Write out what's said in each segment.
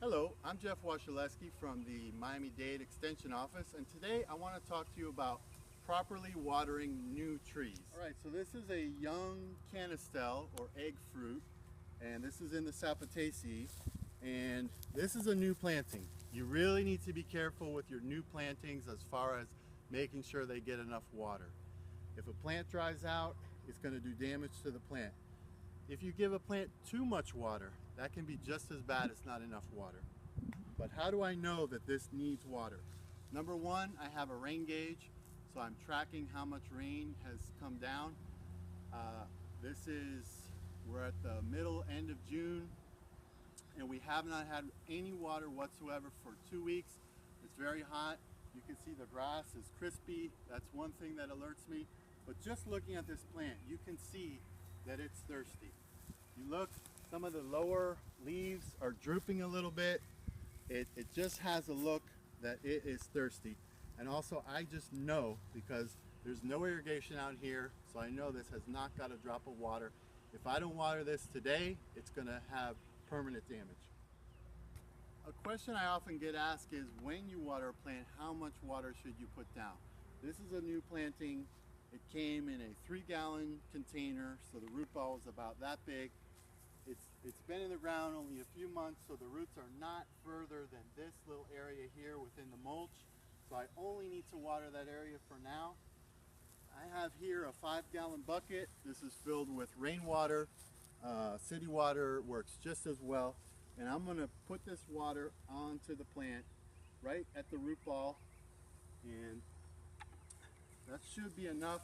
Hello, I'm Jeff Wasielewski from the Miami-Dade Extension Office, and today I want to talk to you about properly watering new trees. All right, so this is a young canistel or egg fruit, and this is in the Sapataceae, and this is a new planting. You really need to be careful with your new plantings as far as making sure they get enough water. If a plant dries out, it's going to do damage to the plant. If you give a plant too much water, that can be just as bad as not enough water. But how do I know that this needs water? Number one, I have a rain gauge, so I'm tracking how much rain has come down. We're at the end of June, and we have not had any water whatsoever for 2 weeks. It's very hot. You can see the grass is crispy. That's one thing that alerts me. But just looking at this plant, you can see that it's thirsty. You look, some of the lower leaves are drooping a little bit. It just has a look that it is thirsty. And also I just know, because there's no irrigation out here, so I know this has not got a drop of water. If I don't water this today, it's gonna have permanent damage. A question I often get asked is, when you water a plant, how much water should you put down? This is a new planting. It came in a 3-gallon container, so the root ball is about that big. It's been in the ground only a few months, so the roots are not further than this little area here within the mulch. So I only need to water that area for now. I have here a 5-gallon bucket. This is filled with rainwater. City water works just as well. And I'm gonna put this water onto the plant right at the root ball, and that should be enough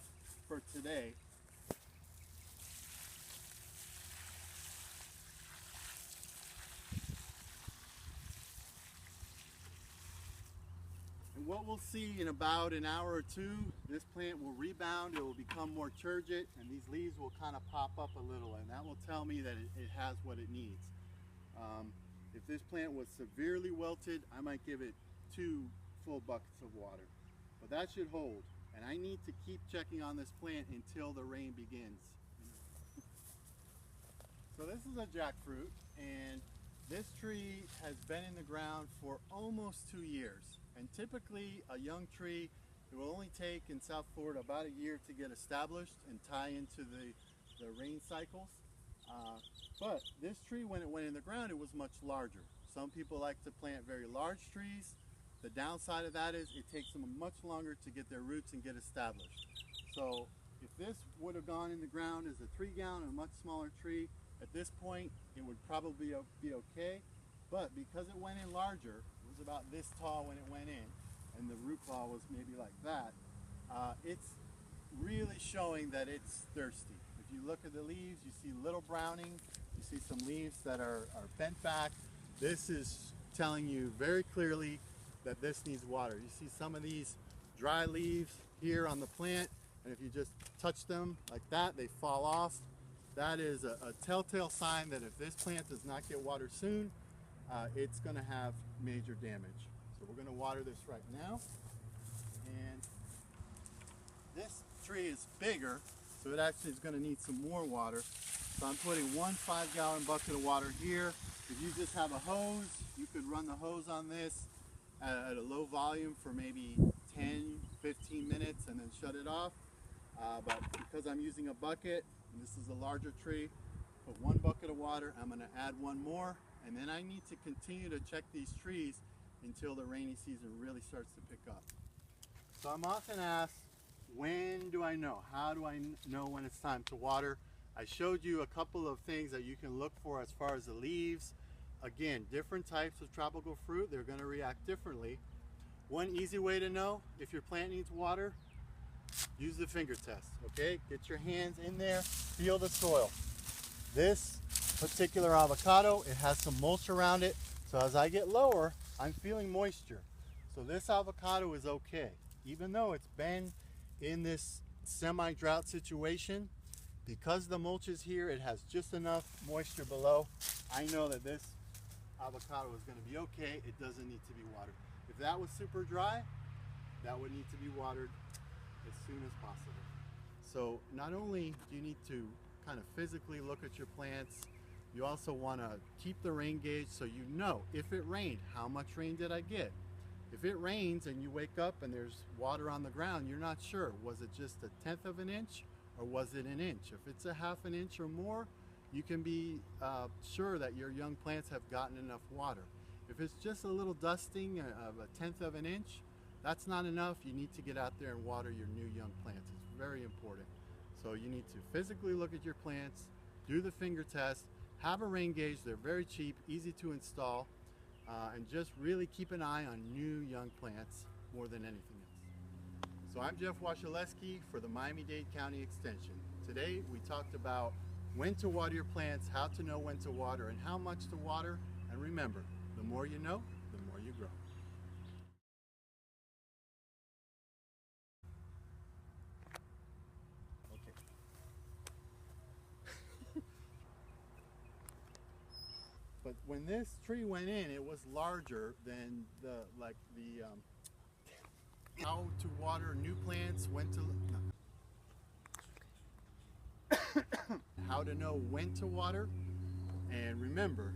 for today. And what we'll see in about an hour or two, this plant will rebound, it will become more turgid, and these leaves will kind of pop up a little, and that will tell me that it has what it needs. If this plant was severely wilted, I might give it 2 full buckets of water. But that should hold, and I need to keep checking on this plant until the rain begins. So this is a jackfruit, and this tree has been in the ground for almost 2 years. And typically a young tree, it will only take in South Florida about a year to get established and tie into the rain cycles. But this tree, when it went in the ground, it was much larger. Some people like to plant very large trees. The downside of that is it takes them much longer to get their roots and get established. So if this would have gone in the ground as a 3-gallon, a much smaller tree, at this point it would probably be okay. But because it went in larger, it was about this tall when it went in, and the root ball was maybe like that, it's really showing that it's thirsty. If you look at the leaves, you see little browning, you see some leaves that are bent back. This is telling you very clearly that this needs water. You see some of these dry leaves here on the plant, and if you just touch them like that, they fall off. That is a telltale sign that if this plant does not get water soon, it's going to have major damage. So we're going to water this right now. And this tree is bigger, so it actually is going to need some more water. So I'm putting 1 5-gallon bucket of water here. If you just have a hose, you could run the hose on this at a low volume for maybe 10-15 minutes and then shut it off. But because I'm using a bucket, and this is a larger tree, put 1 bucket of water, I'm going to add 1 more, and then I need to continue to check these trees until the rainy season really starts to pick up. So I'm often asked, when do I know? How do I know when it's time to water? I showed you a couple of things that you can look for as far as the leaves. Again, different types of tropical fruit, they're going to react differently. One easy way to know if your plant needs water, use the finger test, okay? Get your hands in there, feel the soil. This particular avocado, it has some mulch around it, so as I get lower, I'm feeling moisture. So this avocado is okay. Even though it's been in this semi-drought situation, because the mulch is here, it has just enough moisture below. I know that this avocado is going to be okay. It doesn't need to be watered. If that was super dry, that would need to be watered as soon as possible. So not only do you need to kind of physically look at your plants, You also want to keep the rain gauge so you know if it rained, how much rain did I get? If it rains and you wake up and there's water on the ground, you're not sure. Was it just a 1/10 of an inch or was it an inch? If it's a 1/2 an inch or more, you can be sure that your young plants have gotten enough water. If it's just a little dusting of a 1/10 of an inch, that's not enough. You need to get out there and water your new young plants. It's very important. So you need to physically look at your plants, do the finger test, have a rain gauge. They're very cheap, easy to install, and just really keep an eye on new young plants more than anything else. So I'm Jeff Wasielewski for the Miami-Dade County Extension. Today we talked about when to water your plants, how to know when to water, and how much to water. And remember, the more you know, the more you grow. But when this tree went in, it was larger than how to water new plants, when to how to know when to water, and remember,